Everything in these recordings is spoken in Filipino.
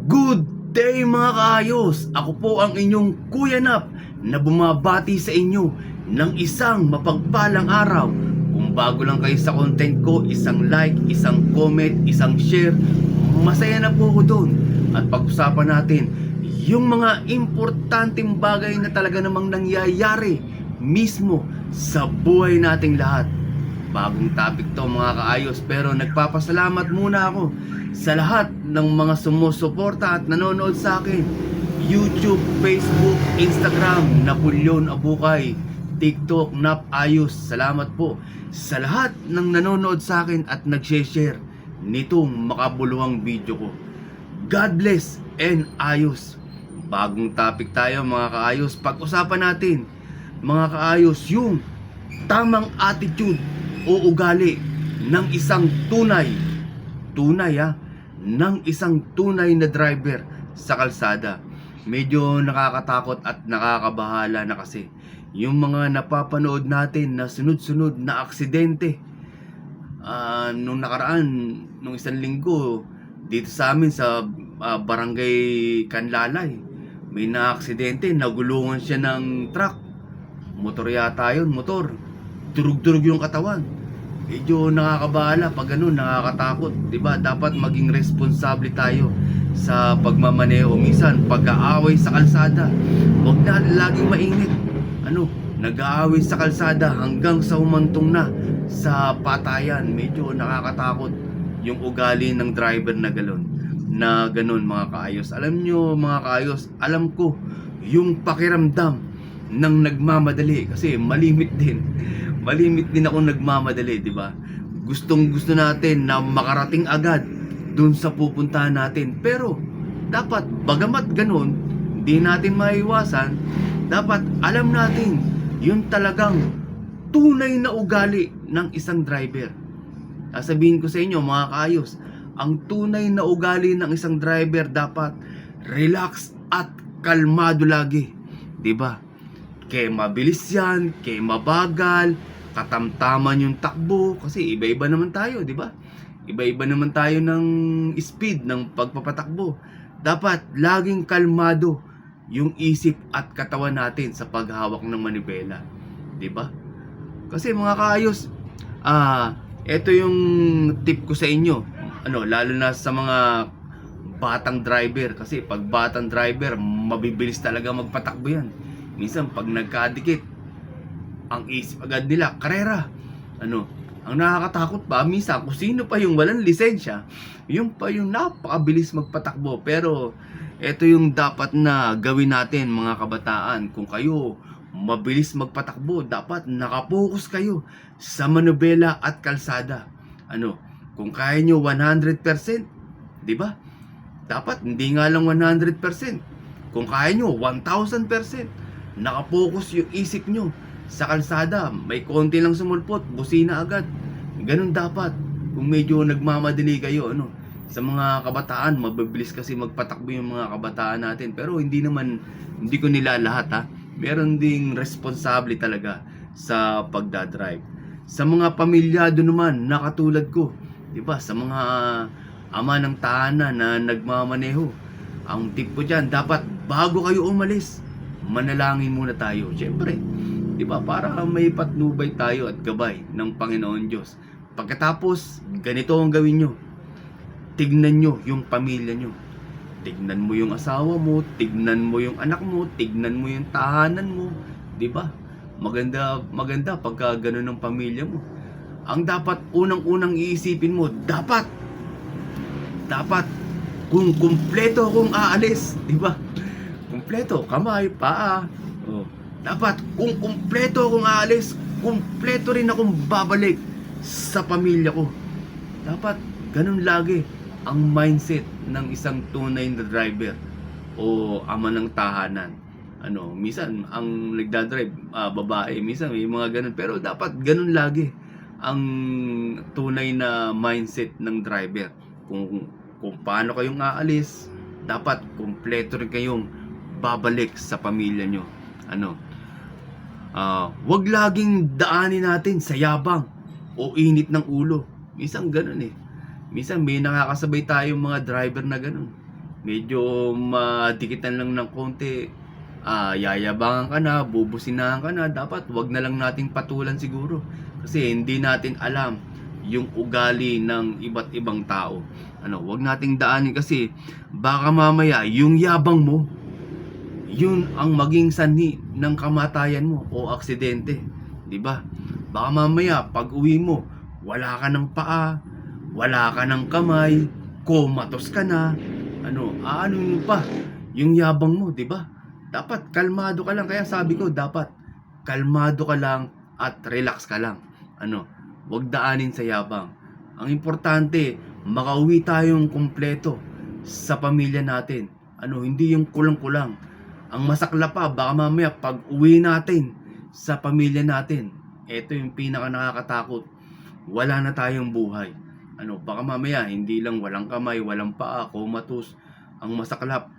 Good day mga kaayos! Ako po ang inyong Kuya Nap na bumabati sa inyo ng isang mapagpalang araw. Kung bago lang kayo sa content ko, isang like, isang comment, isang share, masaya na po ako doon. At pag-usapan natin yung mga importanteng bagay na talaga namang nangyayari mismo sa buhay nating lahat. Bagong topic to mga kaayos, pero nagpapasalamat muna ako sa lahat ng mga sumusuporta at nanonood sa akin. YouTube, Facebook, Instagram, Napoleon Abukay, TikTok, Nap Ayos. Salamat po sa lahat ng nanonood sa akin at nag-share nitong makabuluhang video ko. God bless and ayos. Bagong topic tayo mga kaayos. Pag-usapan natin mga kaayos yung tamang attitude o ugali ng isang ng isang tunay na driver sa kalsada. Medyo nakakatakot at nakakabahala na kasi yung mga napapanood natin na sunod-sunod na aksidente. Nung nakaraan, nung isang linggo dito sa amin sa barangay Kanlalay, may na-aksidente, nagulungan siya ng truck. Motor yata yun, motor. Durug-durug yung katawan. Medyo nakakabahala pag ganun, nakakatakot, 'di ba? Dapat maging responsable tayo sa pagmamaneho. Minsan pag-aaway sa kalsada, huwag na laging mainit. Nag-aaway sa kalsada hanggang sa humantong na sa patayan. Medyo nakakatakot yung ugali ng driver na ganun mga kaayos. Alam nyo mga kaayos, alam ko yung pakiramdam ng nagmamadali kasi malimit din ako nagmamadali, di ba? Gustong-gusto natin na makarating agad dun sa pupuntahan natin. Pero dapat bagamat ganun, di natin maiwasan, dapat alam natin yung talagang tunay na ugali ng isang driver. Sasabihin ko sa inyo mga kaayos, ang tunay na ugali ng isang driver dapat relax at kalmado lagi, di ba? Kaya mabilis yan, kaya mabagal, katamtaman yung takbo, kasi iba-iba naman tayo, di ba? Iba-iba naman tayo ng speed ng pagpapatakbo. Dapat laging kalmado yung isip at katawan natin sa paghawak ng manibela, di ba? Kasi mga kaayos, ito yung tip ko sa inyo, lalo na sa mga batang driver, kasi pag batang driver, mabibilis talaga magpatakbo yan. Minsan pag nagkadikit, ang isip agad nila, karera. Ang nakakatakot pa, minsan kung sino pa yung walang lisensya, yung pa yung napakabilis magpatakbo. Pero ito yung dapat na gawin natin mga kabataan. Kung kayo mabilis magpatakbo, dapat nakapokus kayo sa manubela at kalsada. Kung kaya nyo 100%, di ba? Dapat hindi nga lang 100%. Kung kaya nyo 1000%. Nakapokus yung isip nyo sa kalsada, may konti lang sumulpot, busina agad. Ganun dapat. Kung medyo nagmamadali kayo, sa mga kabataan, mabibilis kasi magpatakbo yung mga kabataan natin. Pero hindi ko nila lahat ha. Meron ding responsable talaga sa pagdadrive. Sa mga pamilyado naman, nakatulad ko, di ba? Sa mga ama ng tahanan na nagmamaneho, ang tip ko dyan, dapat bago kayo umalis, manalangin muna tayo. Siyempre, di ba, para may patnubay tayo at gabay ng Panginoon Diyos. Pagkatapos, ganito ang gawin nyo. Tignan nyo yung pamilya nyo. Tignan mo yung asawa mo, tignan mo yung anak mo, tignan mo yung tahanan mo. Di ba? Maganda pagka ganun ng pamilya mo. Ang dapat unang-unang iisipin mo, dapat kung kumpleto akong aalis, di ba? Kumpleto, kamay, paa. Dapat kung kumpleto akong aalis, kumpleto rin akong babalik sa pamilya ko. Dapat ganun lagi ang mindset ng isang tunay na driver o ama ng tahanan. Minsan ang nagdadrive, babae, minsan may mga ganun. Pero dapat ganun lagi ang tunay na mindset ng driver. Kung paano kayong aalis, dapat kumpleto rin kayong babalik sa pamilya nyo. Wag laging daanin natin sa yabang o init ng ulo. Minsan ganun eh. Minsan may nakakasabay tayong mga driver na ganun. medyo madikitan lang ng konti, yayabangan ka na, bubusinahan ka na, dapat wag na lang nating patulan siguro. Kasi hindi natin alam yung ugali ng iba't ibang tao. Wag nating daanin kasi baka mamaya yung yabang mo, yun ang maging sanhi ng kamatayan mo o aksidente, 'di ba? Baka mamaya pag uwi mo, wala ka ng paa, wala ka ng kamay, comatose ka na. Ano mo pa yung yabang mo, 'di ba? Dapat kalmado ka lang, kaya sabi ko dapat kalmado ka lang at relax ka lang. Wag daanin sa yabang. Ang importante, makauwi tayong kumpleto sa pamilya natin. Hindi yung kulang-kulang. Ang masakla pa, baka mamaya pag uwi natin sa pamilya natin, ito yung pinaka nakakatakot. Wala na tayong buhay. Baka mamaya hindi lang walang kamay, walang paa, comatose. Ang masaklap,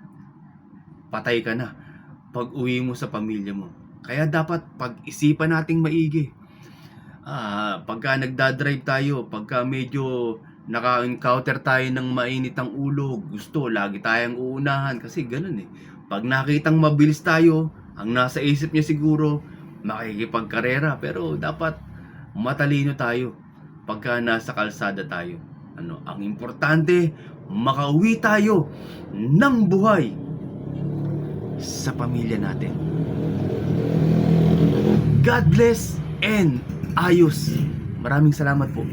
patay ka na pag uwi mo sa pamilya mo. Kaya dapat pag-isipan nating maigi. Pagka nagdadrive tayo, pagka medyo naka-encounter tayo ng mainit ang ulo, gusto lagi tayong uunahan kasi ganun eh. Pag nakitang mabilis tayo, ang nasa isip niya siguro makikipagkarera, pero dapat matalino tayo pagka nasa kalsada tayo. Ang importante, makauwi tayo ng buhay sa pamilya natin. God bless and ayos. Maraming salamat po.